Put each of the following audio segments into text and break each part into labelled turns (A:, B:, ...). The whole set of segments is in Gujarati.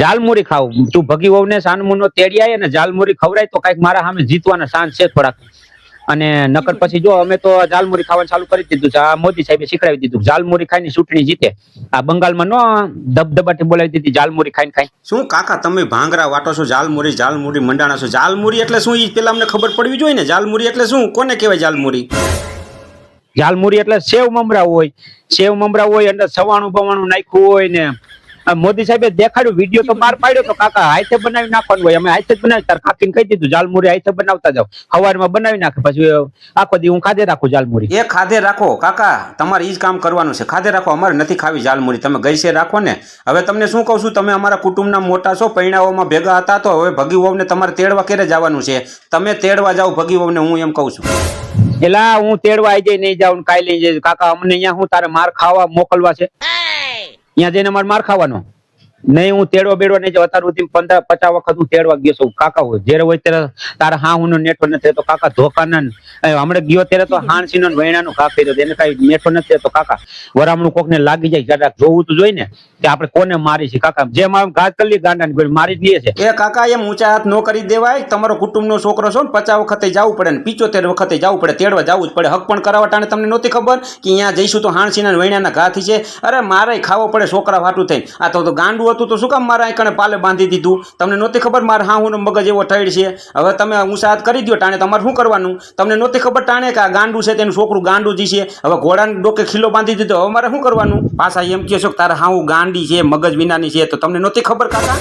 A: જાલમુરી ખાવ તું ભગી વહુ ને સાનમુનો તેડી આય ને જાલમુરી ખવડાય તો કઈક મારા સામે જીતવાના ચાન્સ છે થોડાક. અને નકર પછી જો અમે તો જાલમુરી ખાવાનું ચાલુ કરી દીધું છે. આ મોદી સાહેબે શીખડાવી દીધું જાલમુરી ખાઈને ચૂંટણી જીતે. આ બંગાળમાં નો દબદબાટી બોલાવી દીધી જાલમુરી ખાઈને ખાઈને.
B: શું કાકા તમે ભાંગરા વાટો છો? જાલમુરી મંડાણા છો. જાલમુરી એટલે શું? એ પેલા અમને ખબર પડવી જોઈએ ને. જાલમુરી એટલે શું? કોને કહેવાય જાલમુરી?
A: જાલમુરી એટલે સેવ મમરા હોય. સેવ મમરા હોય અંદર સવાણું બવાણું નાખ્યું હોય ને મોદી સાહેબે દેખાડ્યું વિડીયો તો બહાર પાડ્યો તો કાકા હાથે બનાવી નાખવાનું હોય. અમે હાથે જ બનાવી તાર કાકીને કહી દીધું જાલમુરી હાથે બનાવતા જાવ. સવારમાં બનાવી નાખે પછી આખો દી હું ખાધે રાખું જાલમુરી.
B: એ ખાધે રાખો કાકા, તમારે ઈ જ કામ કરવાનું છે. ખાધે રાખો, અમારે નથી ખાવી જાલમુરી. તમે ગઈસે રાખો ને. હવે તમને શું કહું છું, તમે અમારા કુટુંબના મોટા છો, પૈણાઓમાં ભેગા હતા, તો હવે ભગી વહુને તમારે તેડવા ક્યારે જવાનું છે? તમે તેડવા જાઓ ભગી વહુને, હું એમ કહું છું.
A: એલા હું તેડવા આવી જાય નહીં જાઉં કાઈ લઈ જાય કાકા. અમને અહીંયા હું તારે માર ખાવા મોકલવા છે? ત્યાં જઈને અમારે માર ખાવાનો નહીં. હું તેડવા બેડવા નહીં જાઉં. અત્યાર સુધી 50 વખત હું તેડવા ગયો છું કાકા. હોય જયારે હોય ત્યારે તારા હા હું નેઠો નથી તો કાકા ધોકાના હમણાં ગયો ત્યારે તો હાણસી નો વૈણાનું ઘા કર્યો એને કઈ નેઠો નથી તો કાકા વરામણું કોક ને લાગી જાય જરાક જોવું તો જોઈ ને કે આપણે કોને મારી છે કાકા. જેમ ઘાત કરી ગાંડા ને મારી જ લે છે.
B: એ કાકા એમ ઊંચા હાથ ન કરી દેવાય. તમારો કુટુંબનો છોકરો છો ને 50 વખતે જવું પડે ને 75 વખતે જવું પડે. તેડવા જવું જ પડે. હક પણ કરાવટાને તમને નહોતી ખબર કે અહીંયા જઈશું તો હાણસીના વૈણાના ઘાથી છે? અરે મારે ખાવો પડે છોકરા વાટું થઈને. આ તો ગાંડું હતું તો શું કામ મારા આંકણે પાલે બાંધી દીધું? તમને નહોતી ખબર મારે હા હું મગજ એવો ઠઈડ છે? હવે તમે ઊંચા હાથ કરી દો ટાણે. તમારે શું કરવાનું? તમને નહોતી ખબર ટાણે કે આ ગાંડું છે તેનું છોકરું ગાંડું જ છે? હવે ઘોડાને ડોકે ખીલો બાંધી દીધો. હવે મારે શું કરવાનું? પાછા એમ કહો છો કે તારે હા હું ગાંડી છે મગજ વિનાની છે? તો તમને નહોતી ખબર કાકા?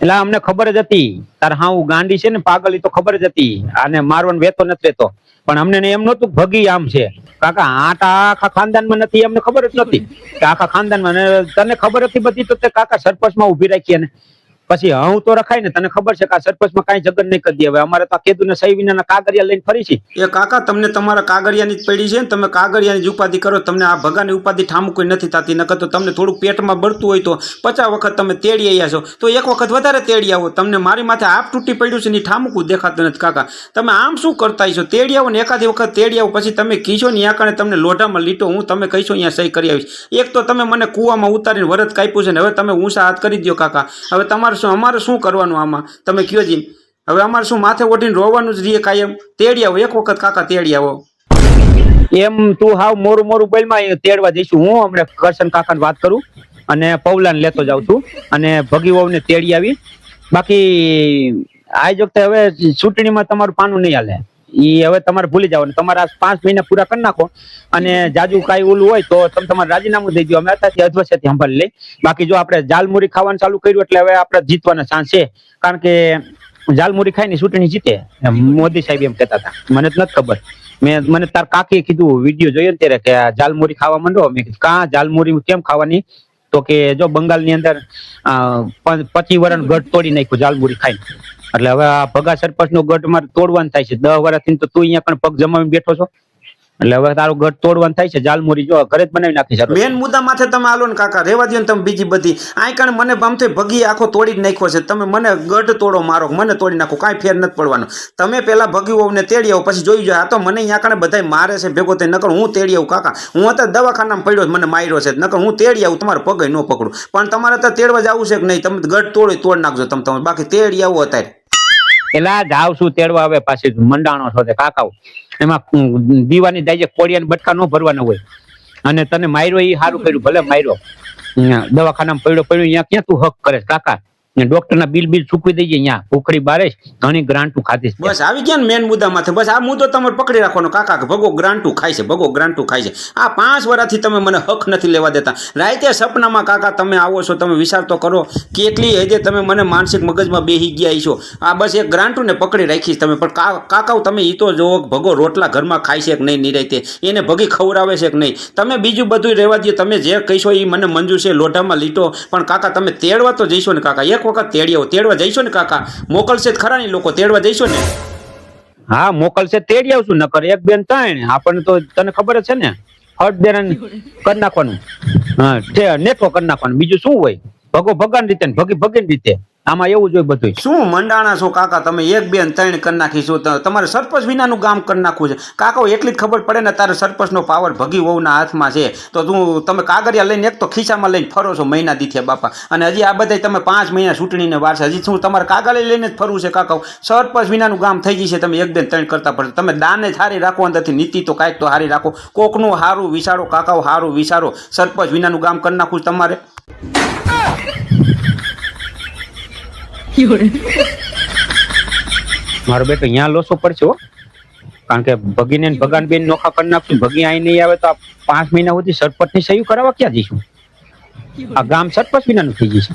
A: એટલે અમને ખબર જ હતી તાર હા હું ગાંડી છે ને પાગલ તો ખબર જ હતી. આને મારવાનો વેતો નથી રહેતો. પણ અમને એમ નતું ભગી આમ છે કાકા. આખા ખાનદાનમાં નથી અમને ખબર જ નથી કે આખા ખાનદાનમાં. તને ખબર હતી બધી તો તે કાકા સરપંચમાં ઉભી રાખી ને પછી હું તો રખાય ને. તને ખબર છે કે આ સરપંચમાં કઈ જગત નહીં કરી દે. હવે અમારે તો કીધું ને સહી વિનાના કાગળિયા લઈને ફરી છે.
B: એ કાકા તમને તમારા કાગળિયાની જ પડી છે ને. તમે કાગળિયાની જ ઉપાધિ કરો. તમને આ ભગાની ઉપાધિ ઠામું કોઈ નથી થતી. નકર તો તમને થોડુંક પેટમાં બળતું હોય તો 50 વખત તમે તેડી આવ્યા છો તો એક વખત વધારે તેડી આવો. તમને મારી માથે આપ તૂટી પડ્યું છે ને ઠામુકું દેખાતું નથી કાકા. તમે આમ શું કરતા છો? તેડી આવો ને એકાદી વખત તેડી આવો પછી તમે કહીશો ને ત્યાં કણે તમને લોઢામાં લીટો હું તમે કહીશો અહીંયા સહી કરી આવીશ. એક તો તમે મને કૂવામાં ઉતારીને વરત કાપ્યું છે ને હવે તમે ઊંચા હાથ કરી દો કાકા. હવે તમારે અમારે શું કરવાનું આમાં તમે કયો જી? હવે અમારે શું માથે ઓઢીને રોવાનું જ રહીએ કાયમ? તેડી આવો એક વખત કાકા, તેડી આવો.
A: એમ તું હાવ મોરું મોરું બોલમાં તેડવા જઈશું. હું હમણાં કરશન કાકાને વાત કરું અને પૌલાને લેતો જાઉં છું અને ભગી વહુને તેડી આવી. બાકી આ જ વખતે હવે ચૂંટણીમાં તમારું પાનું નહીં હાલે. ઈ હવે તમારે ભૂલી જવાનું. તમારા 5 મહિના પૂરા કરી નાખો અને જાજુ કાંઈ ઓલું હોય તો તમે તમારે રાજીનામું દઈ દો. અમે અત્યારથી અધવસ્યથી સંભાળી લઈ. બાકી જો આપણે જાલમુરી ખાવાનું ચાલુ કર્યું એટલે હવે આપણે જીતવાના ચાન્સ છે. કારણ કે જાલમુરી ખાઈને ચૂંટણી જીતે મોદી સાહેબ એમ કહેતા હતા. મને જ નથી ખબર. મને તાર કાકીએ કીધું વિડીયો જોયો ને ત્યારે કે જાલમુરી ખાવા માંડો. મેં કીધું કાં જાલમુરી કેમ ખાવાની? તો કે જો બંગાળની અંદર 25 વર્ષ ગઢ તોડી નાખ્યું જાલમુરી ખાઈને. એટલે હવે આ ભગા સરપંચ નો ગઢ મારે તોડવાનું થાય છે. 10 વર્ષથી તો તું અહીંયા પણ પગ જમાવીને બેઠો છો. એટલે હવે તારો ગઢ તોડવાનું થાય છે. જાલમુરી જો ઘરે જ બનાવી નાખી છે.
B: મેન મુદ્દા માથે તમે આલો ને કાકા, રેવા દો ને તમે બીજી બધી. આ કણ મને બમથે ભગી આખો તોડી જ નાખ્યો છે. તમે મને ગઢ તોડો મારો, મને તોડી નાખો, કાંઈ ફેર નથી પડવાનો. તમે પેલા ભગી વહુને તેડી આવો પછી જોઈ જાય. આ તો મને અહીંયા કણે બધા મારે છે ભેગો થઈ. નકર હું તેડી આવું કાકા. હું અત્યારે દવાખાનામાં પડ્યો મને માર્યો છે. નકર હું તેડી આવું તમારે પગે ન પકડું. પણ તમારે અત્યારે તેડવા જવું છે કે નહીં? તમે ગઢ તોડ નાખજો તમે. બાકી તેડી આવો અત્યારે.
A: એલા જાવ છું તેડવા. હવે પાછી મંડાણો છો તે કાકાઓ. એમાં દીવાની દાજે કોળિયા બટકા ન ભરવાના હોય. અને તને માર્યો એ સારું કર્યું. ભલે માર્યો દવાખાનામાં પડ્યો અહીંયા ક્યાં તું હક કરે કાકા? ડોક્ટરના બિલ ચૂકવી દઈએ. અહીંયા ઉખડી બારે ઘણી ગ્રાન્ટું ખાધી.
B: બસ આવી ગયા ને મેન મુદ્દા માથે. બસ આ મુદ્દો તમારે પકડી રાખવાનો કાકા કે ભગો ગ્રાન્ટું ખાય છે, ભગો ગ્રાન્ટું ખાય છે. આ 5 વર્ષથી તમે મને હક નથી લેવા દેતા. રાતે સપનામાં કાકા તમે આવો છો. તમે વિચાર તો કરો કેટલી હદે તમે મને માનસિક મગજમાં બેહી ગયા છો. આ બસ એક ગ્રાન્ટું ને પકડી રાખીશ તમે. પણ કાકાઓ તમે ઈ તો જોવો ભગો રોટલા ઘરમાં ખાય છે કે નહીં નિરાતે, એને ભગી ખવડાવે છે કે નહીં. તમે બીજું બધું રહેવા દો. તમે જે કહીશો એ મને મંજૂર છે. લોઢામાં લીટો. પણ કાકા તમે તેડવા તો જઈશો ને કાકા? એક વખત તેડી આવો. તેડવા જઈશો ને કાકા? મોકલશે ખરા ની લોકો? તેડવા જઈશો ને?
A: હા મોકલશે, તેડી આવશું. નકર 1 2 3 આપણને તો તને ખબર જ છે ને. હટ દેરાન કરી નાખવાનું. હા નેઠો કરી નાખવાનું. બીજું શું હોય? ભગો ભગાની રીતે ભગી ભગીની રીતે. આમાં એવું જોઈએ બધું.
B: શું મંડાણા છો કાકા તમે? 1 2 ને 3 કરી નાખીશું. તમારે સરપંચ વિનાનું ગામ કરી નાખવું છે કાકા. એટલી જ ખબર પડે ને તારે સરપંચનો પાવર ભગી વહુના હાથમાં છે તો તમે કાગળિયા લઈને એક તો ખિસ્સામાં લઈને ફરો છો મહિના દીથે બાપા. અને હજી આ બધા તમે 5 મહિના ચૂંટણીને વાર છે, હજી શું તમારે કાગળિયા લઈને જ ફરવું છે કાકા? સરપંચ વિનાનું ગામ થઈ જશે. તમે 1 2 3 કરતા પડશે. તમે દાને સારી રાખો, અંદરથી નીતિ તો કાંઈક તો સારી રાખો. કોકનું સારું વિચારો કાકાઓ, સારું વિચારો. સરપંચ વિનાનું ગામ કરી નાખવું છે તમારે.
A: મારો બેટો અહીંયા લોસો પડશે હો, કારણ કે ભગીને ભગાન બેન નોખા કરી નાખશું. ભગી અહીં નહીં આવે તો આ 5 મહિના સુધી સરપંચ ની સહી કરાવવા ક્યાં જઈશું? આ ગામ સરપંચ વિનાનું થઈ જશે.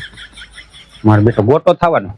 A: મારો બેટો ગોટો થવાનો.